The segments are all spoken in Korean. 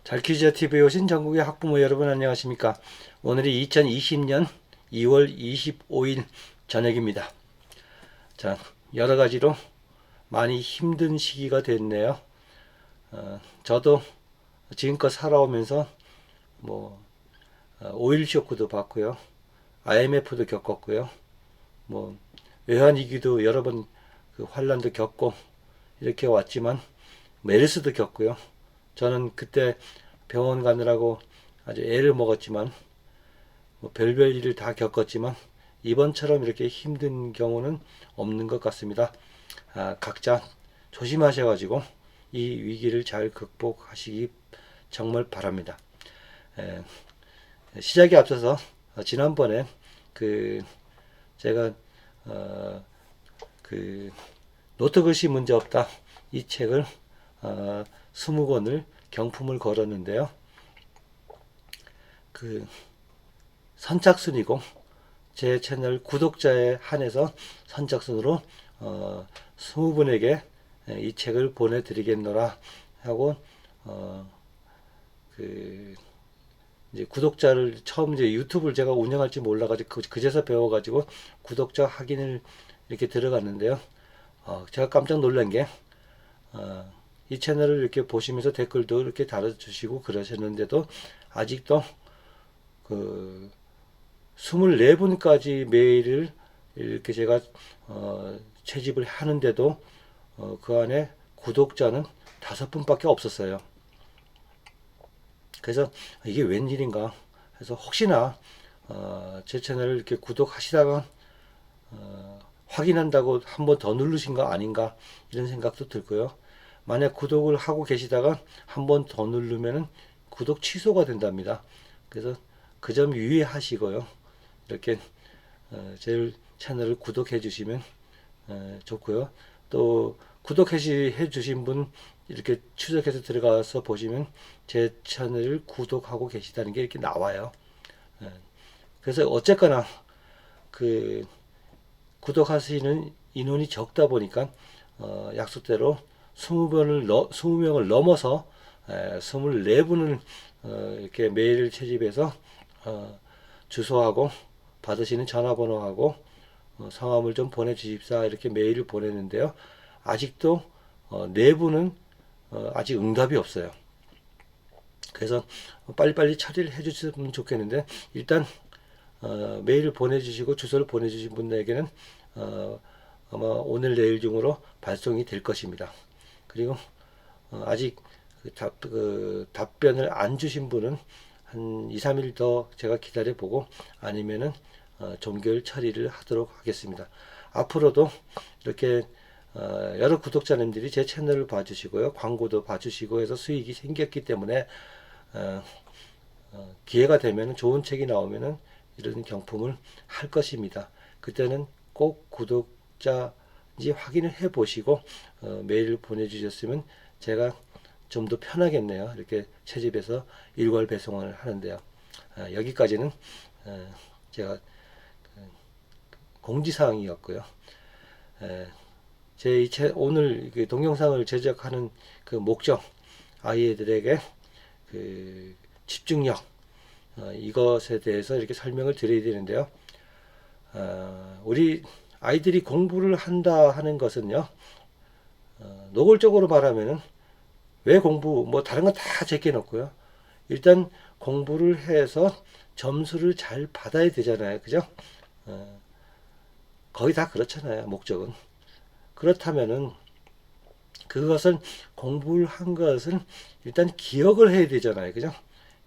잘퀴즈자 TV에 오신 전국의 학부모 여러분 안녕하십니까? 오늘이 2020년 2월 25일 저녁입니다. 자, 여러 가지로 많이 힘든 시기가 됐네요. 저도 지금껏 살아오면서 오일 쇼크도 받고요. IMF도 겪었고요. 외환위기도 여러 번 환란도 겪고 이렇게 왔지만 메르스도 겪고요. 저는 그때 병원 가느라고 아주 애를 먹었지만 별별 일을 다 겪었지만 이번처럼 이렇게 힘든 경우는 없는 것 같습니다. 각자 조심하셔가지고 이 위기를 잘 극복하시기 정말 바랍니다. 시작에 앞서서 지난번에 제가 노트글씨 문제 없다 이 책을 20권을 경품을 걸었는데요. 선착순이고 제 채널 구독자에 한해서 선착순으로 20분에게 이 책을 보내드리겠노라 하고 이제 구독자를 처음 이제 유튜브를 제가 운영할지 몰라가지고 그제서 배워가지고 구독자 확인을 이렇게 들어갔는데요. 제가 깜짝 놀란 게 이 채널을 이렇게 보시면서 댓글도 이렇게 달아주시고 그러셨는데도 아직도 24분까지 메일을 이렇게 제가 채집을 하는데도 그 안에 구독자는 5분밖에 없었어요. 그래서 이게 웬일인가 해서 혹시나 제 채널을 이렇게 구독하시다가 확인한다고 한 번 더 누르신 거 아닌가 이런 생각도 들고요. 만약 구독을 하고 계시다가 한 번 더 누르면은 구독 취소가 된답니다. 그래서 그 점 유의하시고요. 이렇게 제 채널을 구독해 주시면 좋고요. 또 구독해 주신 분 이렇게 추적해서 들어가서 보시면 제 채널을 구독하고 계시다는 게 이렇게 나와요. 그래서 어쨌거나 구독하시는 인원이 적다 보니까 약속대로 20명을 넘어서 24분을 이렇게 메일을 채집해서 주소하고 받으시는 전화번호하고 성함을 좀 보내주십사 이렇게 메일을 보냈는데요. 아직도 4분은 아직 응답이 없어요. 그래서 빨리빨리 처리를 해주셨으면 좋겠는데 일단 메일을 보내주시고 주소를 보내주신 분에게는 아마 오늘 내일 중으로 발송이 될 것입니다. 그리고 아직 답변을 안 주신 분은 한 2, 3일 더 제가 기다려 보고 아니면은 종결 처리를 하도록 하겠습니다. 앞으로도 이렇게 여러 구독자님들이 제 채널을 봐주시고요. 광고도 봐주시고 해서 수익이 생겼기 때문에 기회가 되면 좋은 책이 나오면은 이런 경품을 할 것입니다. 그때는 꼭 구독자인지 확인을 해 보시고 메일을 보내주셨으면 제가 좀 더 편하겠네요. 이렇게 채집해서 일괄 배송을 하는데요. 여기까지는 제가 공지사항이었고요. 오늘 동영상을 제작하는 그 목적, 아이들에게 집중력, 이것에 대해서 이렇게 설명을 드려야 되는데요. 우리 아이들이 공부를 한다 하는 것은요, 노골적으로 말하면은 왜 공부, 다른 건 다 제껴놓고요. 일단 공부를 해서 점수를 잘 받아야 되잖아요. 그죠? 거의 다 그렇잖아요. 목적은. 그렇다면은 그것은 공부를 한 것은 일단 기억을 해야 되잖아요. 그죠?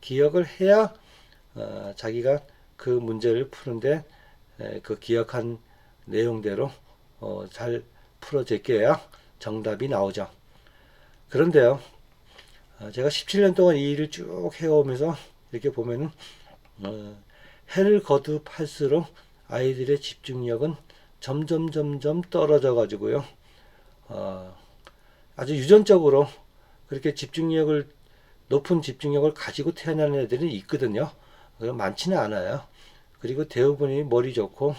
기억을 해야 자기가 그 문제를 푸는데 그 기억한 내용대로 잘 풀어 제껴야 정답이 나오죠. 그런데요, 제가 17년 동안 이 일을 쭉 해오면서 이렇게 보면은 해를 거듭할수록 아이들의 집중력은 점점 떨어져 가지고요. 아주 유전적으로 그렇게 높은 집중력을 가지고 태어나는 애들은 있거든요. 많지는 않아요. 그리고 대부분이 머리 좋고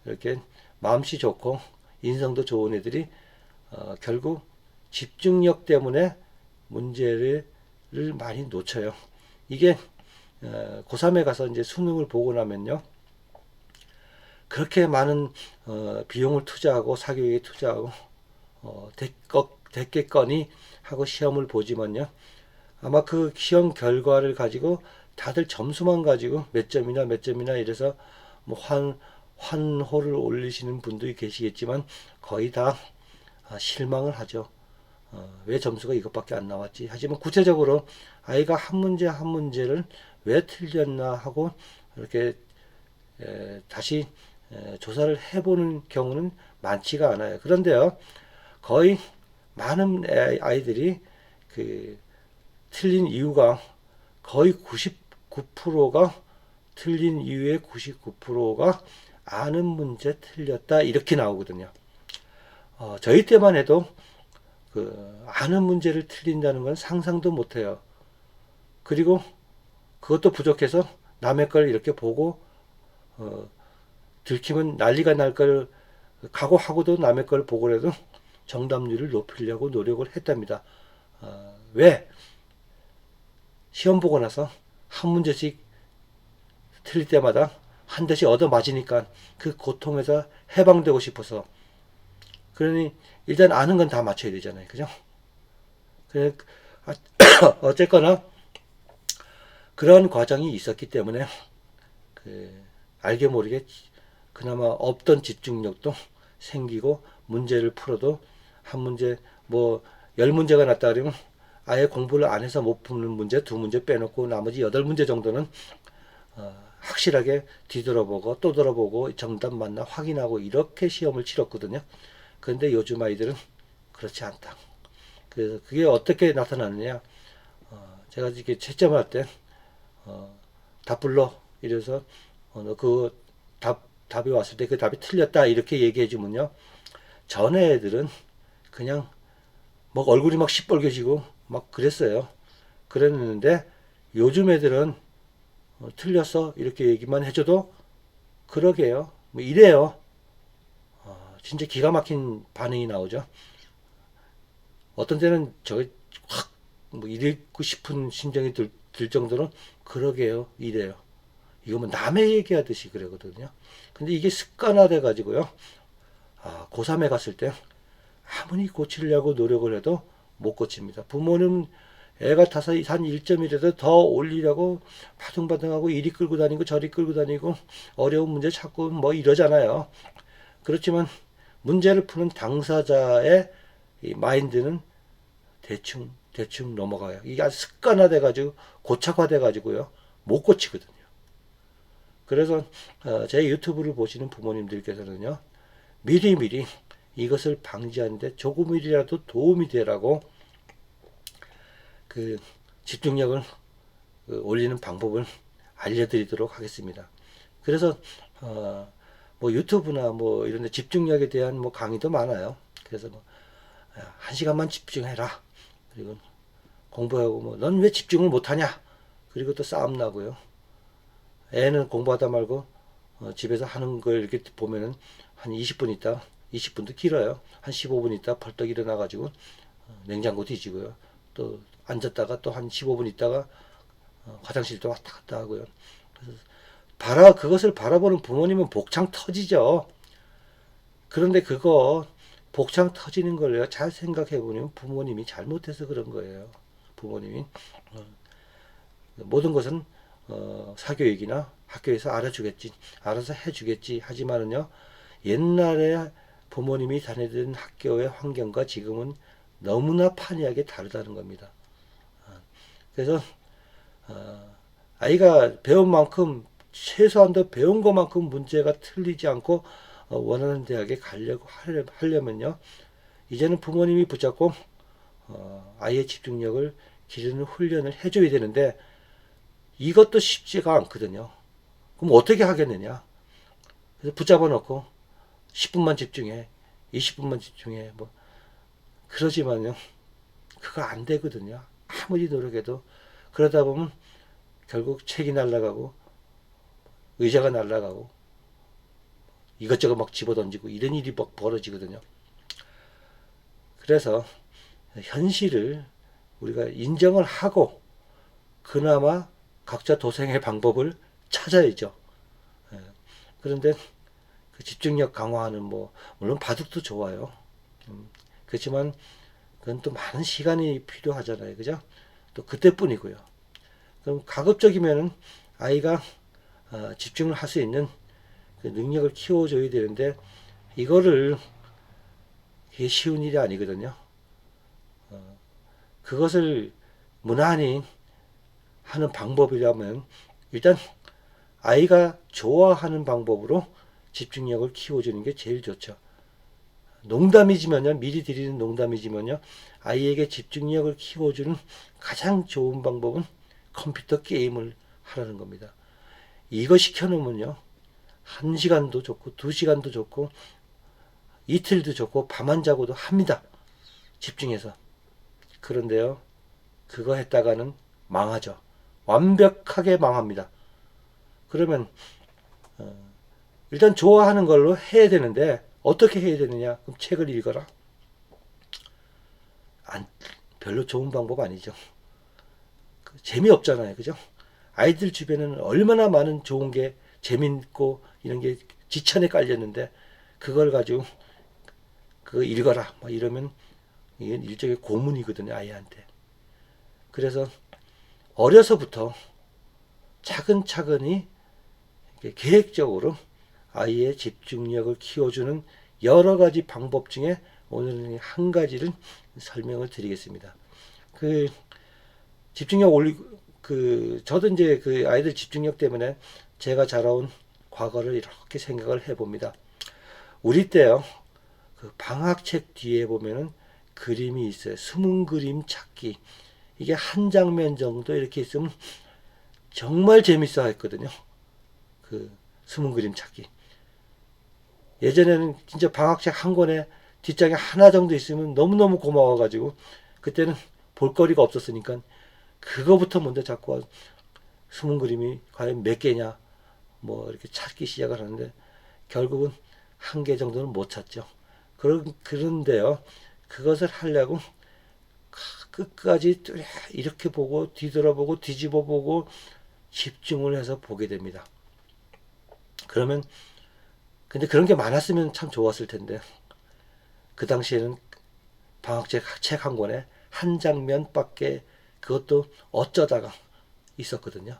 이렇게 마음씨 좋고 인성도 좋은 애들이 결국 집중력 때문에 문제를 많이 놓쳐요. 이게 고3에 가서 이제 수능을 보고 나면요, 그렇게 많은 비용을 투자하고 사교육에 투자하고 됐겠거니 하고 시험을 보지만요, 아마 그 시험 결과를 가지고 다들 점수만 가지고 몇 점이나 이래서 뭐 환호를 올리시는 분들이 계시겠지만 거의 다 실망을 하죠. 왜 점수가 이것밖에 안 나왔지? 하지만 구체적으로 아이가 한 문제 한 문제를 왜 틀렸나 하고 이렇게 다시 조사를 해보는 경우는 많지가 않아요. 그런데요, 거의 많은 아이들이 그 틀린 이유가 거의 99%가 틀린 이유의 99%가 아는 문제 틀렸다 이렇게 나오거든요. 저희 때만 해도 그 아는 문제를 틀린다는 건 상상도 못해요. 그리고 그것도 부족해서 남의 걸 이렇게 보고 들키면 난리가 날 걸 각오하고도 남의 걸 보고라도 정답률을 높이려고 노력을 했답니다. 왜? 시험 보고 나서 한 문제씩 틀릴 때마다 한 대씩 얻어 맞으니까 그 고통에서 해방되고 싶어서. 그러니 일단 아는 건 다 맞춰야 되잖아요. 그죠? 그래, 어쨌거나 그런 과정이 있었기 때문에 알게 모르게 그나마 없던 집중력도 생기고 문제를 풀어도 한 문제 뭐 10문제가 났다 그러면 아예 공부를 안 해서 못 푸는 문제 2문제 빼놓고 나머지 8문제 정도는 확실하게 뒤돌아보고 또 돌아보고 정답 맞나 확인하고 이렇게 시험을 치렀거든요. 그런데 요즘 아이들은 그렇지 않다. 그래서 그게 어떻게 나타나느냐? 제가 이렇게 채점할 때 답 불러 이래서 그 답이 왔을 때 그 답이 틀렸다 이렇게 얘기해 주면요, 전에 애들은 그냥 막 얼굴이 막 시뻘개지고 막 그랬어요. 그랬는데 요즘 애들은 틀렸어 이렇게 얘기만 해줘도 그러게요 뭐 이래요. 진짜 기가 막힌 반응이 나오죠. 어떤 때는 저기 확뭐 이러고 싶은 심정이 들 정도로 그러게요 이래요. 이거 뭐 남의 얘기하듯이 그러거든요. 근데 이게 습관화돼 가지고요, 고3에 갔을 때 아무리 고치려고 노력을 해도 못 고칩니다. 부모는 애가 타서 한 1점이라도 더 올리려고 바둥바둥하고 이리 끌고 다니고 저리 끌고 다니고 어려운 문제 찾고 뭐 이러잖아요. 그렇지만 문제를 푸는 당사자의 이 마인드는 대충 넘어가요. 이게 아주 습관화돼 가지고 고착화돼 가지고요 못 고치거든요. 그래서 제 유튜브를 보시는 부모님들께서는요, 미리미리 이것을 방지하는데 조금이라도 도움이 되라고 그 집중력을 올리는 방법을 알려드리도록 하겠습니다. 그래서 뭐 유튜브나 뭐 이런 데 집중력에 대한 뭐 강의도 많아요. 그래서 뭐 1시간만 집중해라. 그리고 공부하고 뭐 넌 왜 집중을 못하냐. 그리고 또 싸움 나고요. 애는 공부하다 말고 집에서 하는 걸 이렇게 보면은 한 20분 있다, 20분도 길어요. 한 15분 있다 벌떡 일어나가지고 냉장고 뒤지고요. 또 앉았다가 또 한 15분 있다가 화장실도 왔다 갔다 하고요. 그래서 그것을 바라보는 부모님은 복창 터지죠. 그런데 그거 복창 터지는 걸 잘 생각해 보면 부모님이 잘못해서 그런 거예요. 부모님이 모든 것은 사교육이나 학교에서 알아주겠지, 알아서 해주겠지 하지만은요, 옛날에 부모님이 다니던 학교의 환경과 지금은 너무나 판이하게 다르다는 겁니다. 그래서 아이가 배운 만큼 최소한도 배운 것만큼 문제가 틀리지 않고 원하는 대학에 가려고 하려면요, 이제는 부모님이 붙잡고 아이의 집중력을 기르는 훈련을 해줘야 되는데 이것도 쉽지가 않거든요. 그럼 어떻게 하겠느냐? 그래서 붙잡아 놓고 10분만 집중해, 20분만 집중해, 뭐 그러지만요, 그거 안 되거든요. 아무리 노력해도. 그러다 보면 결국 책이 날아가고 의자가 날아가고 이것저것 막 집어던지고 이런 일이 막 벌어지거든요. 그래서 현실을 우리가 인정을 하고 그나마 각자 도생의 방법을 찾아야죠. 예. 그런데 그 집중력 강화하는 뭐 물론 바둑도 좋아요. 그렇지만 그건 또 많은 시간이 필요하잖아요. 그죠? 또 그때뿐이고요. 그럼 가급적이면은 아이가 집중을 할 수 있는 그 능력을 키워줘야 되는데 이거를 이게 쉬운 일이 아니거든요. 그것을 무난히 하는 방법이라면 일단 아이가 좋아하는 방법으로 집중력을 키워주는 게 제일 좋죠. 농담이지만요, 미리 드리는 농담이지만요, 아이에게 집중력을 키워주는 가장 좋은 방법은 컴퓨터 게임을 하라는 겁니다. 이거 시켜놓으면요, 1시간도 좋고, 2시간도 좋고, 이틀도 좋고, 밤 안 자고도 합니다. 집중해서. 그런데요, 그거 했다가는 망하죠. 완벽하게 망합니다. 그러면 일단 좋아하는 걸로 해야 되는데 어떻게 해야 되느냐? 그럼 책을 읽어라. 별로 좋은 방법 아니죠. 재미없잖아요. 그죠? 아이들 주변에는 얼마나 많은 좋은 게 재밌고 이런 게 지천에 깔렸는데 그걸 가지고 그거 읽어라. 막 이러면 이건 일종의 고문이거든요. 아이한테. 그래서 어려서부터 차근차근히 계획적으로 아이의 집중력을 키워주는 여러 가지 방법 중에 오늘은 한 가지를 설명을 드리겠습니다. 그 집중력 저도 이제 그 아이들 집중력 때문에 제가 자라온 과거를 이렇게 생각을 해봅니다. 우리 때요, 그 방학책 뒤에 보면은 그림이 있어요. 숨은 그림 찾기. 이게 한 장면 정도 이렇게 있으면 정말 재밌어 했거든요. 그 숨은 그림 찾기. 예전에는 진짜 방학책 한 권에 뒷장에 하나 정도 있으면 너무너무 고마워가지고 그때는 볼거리가 없었으니까 그거부터 먼저 잡고 숨은 그림이 과연 몇 개냐 뭐 이렇게 찾기 시작을 하는데 결국은 한 개 정도는 못 찾죠. 그런데요, 그것을 하려고 끝까지 이렇게 보고 뒤돌아보고 뒤집어 보고 집중을 해서 보게 됩니다. 그러면 근데 그런 게 많았으면 참 좋았을 텐데 그 당시에는 방학책 책 한 권에 한 장면밖에 그것도 어쩌다가 있었거든요.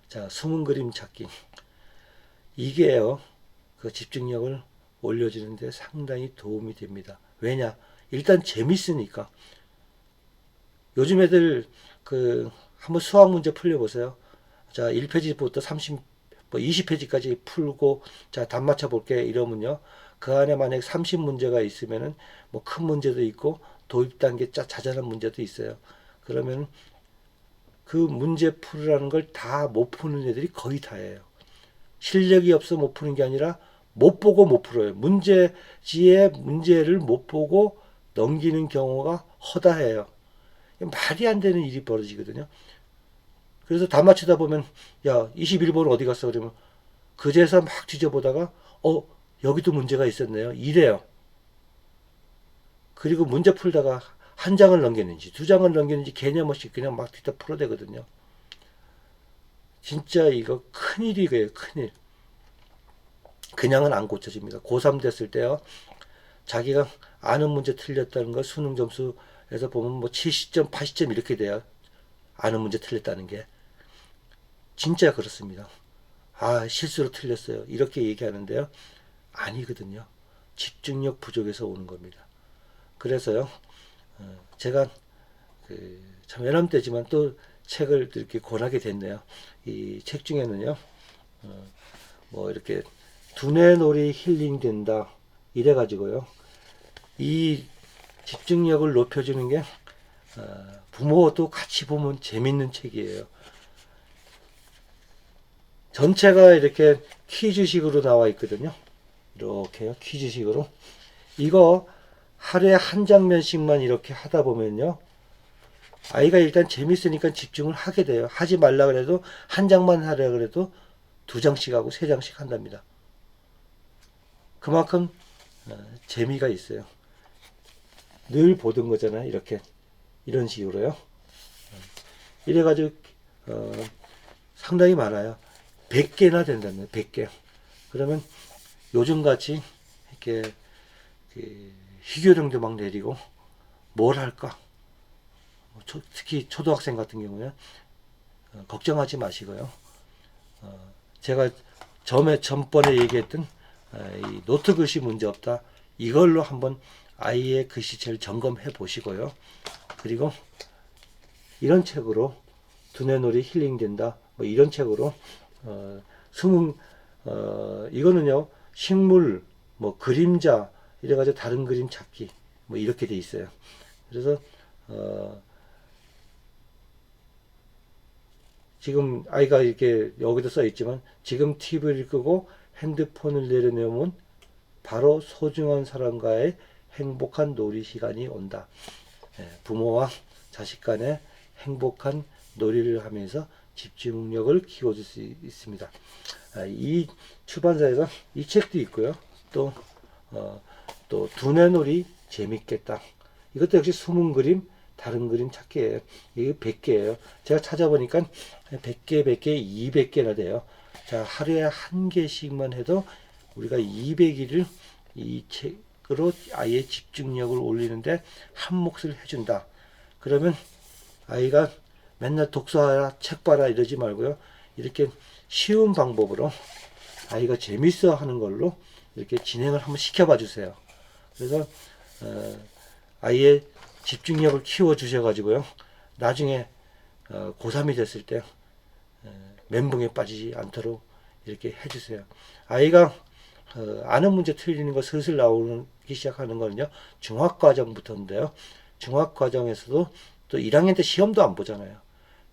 자, 숨은 그림 찾기. 이게요, 그 집중력을 올려주는데 상당히 도움이 됩니다. 왜냐? 일단 재밌으니까. 요즘 애들 그 한번 수학 문제 풀려보세요. 자, 1페이지부터 20페이지까지 풀고 자, 답 맞춰 볼게 이러면요. 그 안에 만약 30문제가 있으면은 뭐 큰 문제도 있고 도입 단계 자잘한 문제도 있어요. 그러면 그 문제 풀으라는 걸 다 못 푸는 애들이 거의 다예요. 실력이 없어 못 푸는 게 아니라 못 보고 못 풀어요. 문제지의 문제를 못 보고 넘기는 경우가 허다해요. 말이 안 되는 일이 벌어지거든요. 그래서 다 맞추다 보면 야 21번 어디 갔어? 그러면 그제서 막 뒤져보다가 여기도 문제가 있었네요. 이래요. 그리고 문제 풀다가 한 장을 넘겼는지 두 장을 넘겼는지 개념 없이 그냥 막 뒤다 풀어대거든요. 진짜 이거 큰일이에요. 큰일. 그냥은 안 고쳐집니다. 고3 됐을 때요. 자기가 아는 문제 틀렸다는 걸 수능 점수에서 보면 뭐 70점, 80점 이렇게 돼요. 아는 문제 틀렸다는 게. 진짜 그렇습니다. 아, 실수로 틀렸어요. 이렇게 얘기하는데요. 아니거든요. 집중력 부족에서 오는 겁니다. 그래서요, 제가 참 외람 때지만 또 책을 이렇게 권하게 됐네요. 이 책 중에는요, 뭐 이렇게 두뇌놀이 힐링된다 이래가지고요, 이 집중력을 높여주는 게 부모도 같이 보면 재밌는 책이에요. 전체가 이렇게 퀴즈식으로 나와 있거든요. 이렇게요, 퀴즈식으로. 이거 하루에 한 장면씩만 이렇게 하다 보면요, 아이가 일단 재밌으니까 집중을 하게 돼요. 하지 말라 그래도 한 장만 하려 그래도 2장씩 하고 3장씩 한답니다. 그만큼 재미가 있어요. 늘 보던 거잖아요. 이렇게 이런 식으로요. 이래가지고 어, 상당히 많아요. 100개나 된다면 100개. 그러면 요즘같이 이렇게 희교령도 막 내리고 뭘 할까? 특히 초등학생 같은 경우에 걱정하지 마시고요. 제가 전번에 얘기했던 이 노트 글씨 문제 없다. 이걸로 한번 아이의 글씨체를 점검해 보시고요. 그리고 이런 책으로 두뇌놀이 힐링된다. 뭐 이런 책으로 숨은 이거는요 식물 뭐 그림자 이래가지고 다른 그림 찾기 뭐 이렇게 돼 있어요. 그래서 지금 아이가 이렇게 여기도 써 있지만 지금 TV를 끄고 핸드폰을 내려놓으면 바로 소중한 사람과의 행복한 놀이 시간이 온다. 부모와 자식 간의 행복한 놀이를 하면서 집중력을 키워줄 수 있습니다. 이 출판사에서 이 책도 있고요. 또, 또 두뇌놀이 재밌겠다. 이것도 역시 숨은 그림, 다른 그림 찾기예요. 이게 100개예요. 제가 찾아보니까 100개, 100개, 200개나 돼요. 자, 하루에 한 개씩만 해도 우리가 200일을 이 책으로 아이의 집중력을 올리는데 한 몫을 해준다. 그러면 아이가 맨날 독서하라, 책 봐라 이러지 말고요. 이렇게 쉬운 방법으로 아이가 재밌어 하는 걸로 이렇게 진행을 한번 시켜봐 주세요. 그래서 아이의 집중력을 키워 주셔가지고요. 나중에 고3이 됐을 때 멘붕에 빠지지 않도록 이렇게 해주세요. 아이가 아는 문제 틀리는 거 슬슬 나오기 시작하는 거는요. 중학과정부터인데요. 중학과정에서도 또 1학년 때 시험도 안 보잖아요.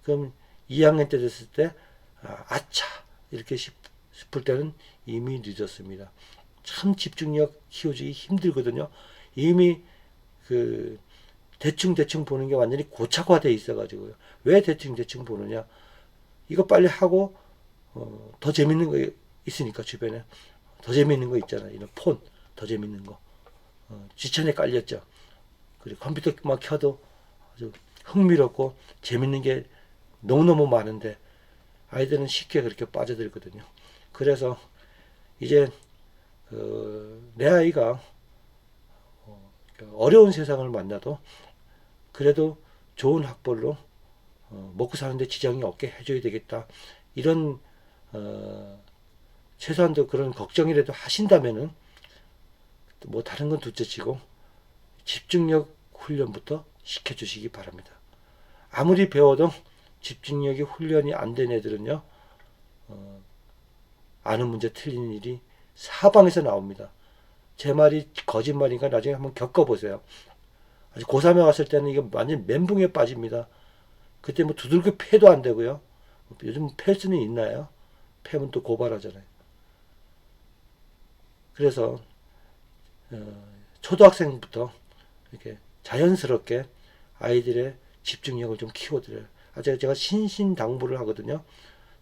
그럼 2학년 때 됐을 때 아차 이렇게 싶을 때는 이미 늦었습니다. 참 집중력 키워주기 힘들거든요. 이미 그 대충 보는 게 완전히 고착화돼 있어가지고요. 왜 대충 보느냐? 이거 빨리 하고 더 재밌는 거 있으니까 주변에 더 재밌는 거 있잖아요. 이런 폰 더 재밌는 거 지천에 깔렸죠. 그리고 컴퓨터만 켜도 아주 흥미롭고 재밌는 게 너무너무 많은데 아이들은 쉽게 그렇게 빠져들거든요. 그래서 이제 내 아이가 어려운 세상을 만나도 그래도 좋은 학벌로 먹고 사는데 지장이 없게 해줘야 되겠다. 이런 최소한도 그런 걱정이라도 하신다면은 뭐 다른 건 둘째치고 집중력 훈련부터 시켜주시기 바랍니다. 아무리 배워도 집중력이 훈련이 안 된 애들은요 아는 문제 틀리는 일이 사방에서 나옵니다. 제 말이 거짓말인가 나중에 한번 겪어보세요. 아직 고3에 왔을 때는 이게 완전 멘붕에 빠집니다. 그때 뭐 두들겨 패도 안 되고요. 요즘 패 수는 있나요? 패면 또 고발하잖아요. 그래서 초등학생부터 이렇게 자연스럽게 아이들의 집중력을 좀 키워드려요. 제가 신신당부를 하거든요.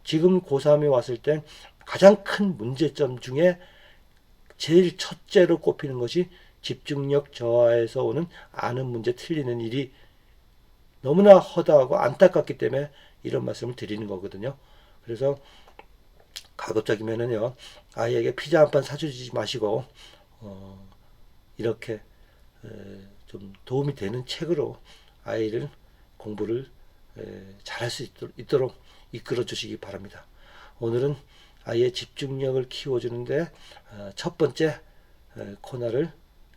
지금 고3에 왔을 때 가장 큰 문제점 중에 제일 첫째로 꼽히는 것이 집중력 저하에서 오는 아는 문제 틀리는 일이 너무나 허다하고 안타깝기 때문에 이런 말씀을 드리는 거거든요. 그래서 가급적이면은요 아이에게 피자 한 판 사주지 마시고 이렇게 좀 도움이 되는 책으로 아이를 공부를 잘할 수 있도록 이끌어 주시기 바랍니다. 오늘은 아이의 집중력을 키워주는데 첫 번째 코너를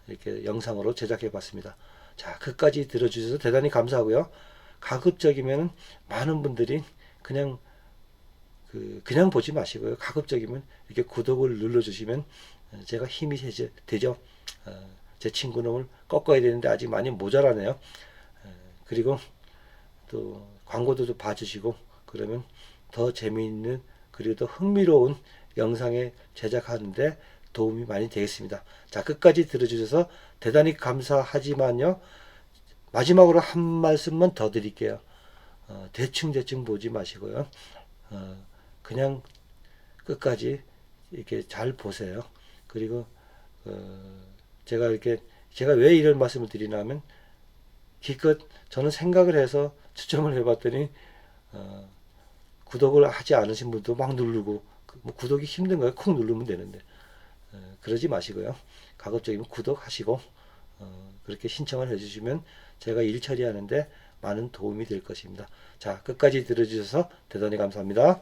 이렇게 영상으로 제작해 봤습니다. 자, 끝까지 들어주셔서 대단히 감사하고요. 가급적이면 많은 분들이 그냥 보지 마시고요. 가급적이면 이렇게 구독을 눌러주시면 제가 힘이 되죠. 제 친구놈을 꺾어야 되는데 아직 많이 모자라네요. 그리고 또 광고도 좀 봐주시고 그러면 더 재미있는 그리고 더 흥미로운 영상에 제작하는데 도움이 많이 되겠습니다. 자, 끝까지 들어주셔서 대단히 감사하지만요. 마지막으로 한 말씀만 더 드릴게요. 대충 보지 마시고요. 그냥 끝까지 이렇게 잘 보세요. 그리고 제가 왜 이런 말씀을 드리냐면 기껏 저는 생각을 해서 추첨을 해봤더니 구독을 하지 않으신 분도 막 누르고 뭐 구독이 힘든 거예요. 콕 누르면 되는데 그러지 마시고요. 가급적이면 구독하시고 그렇게 신청을 해주시면 제가 일 처리하는데 많은 도움이 될 것입니다. 자, 끝까지 들어주셔서 대단히 감사합니다.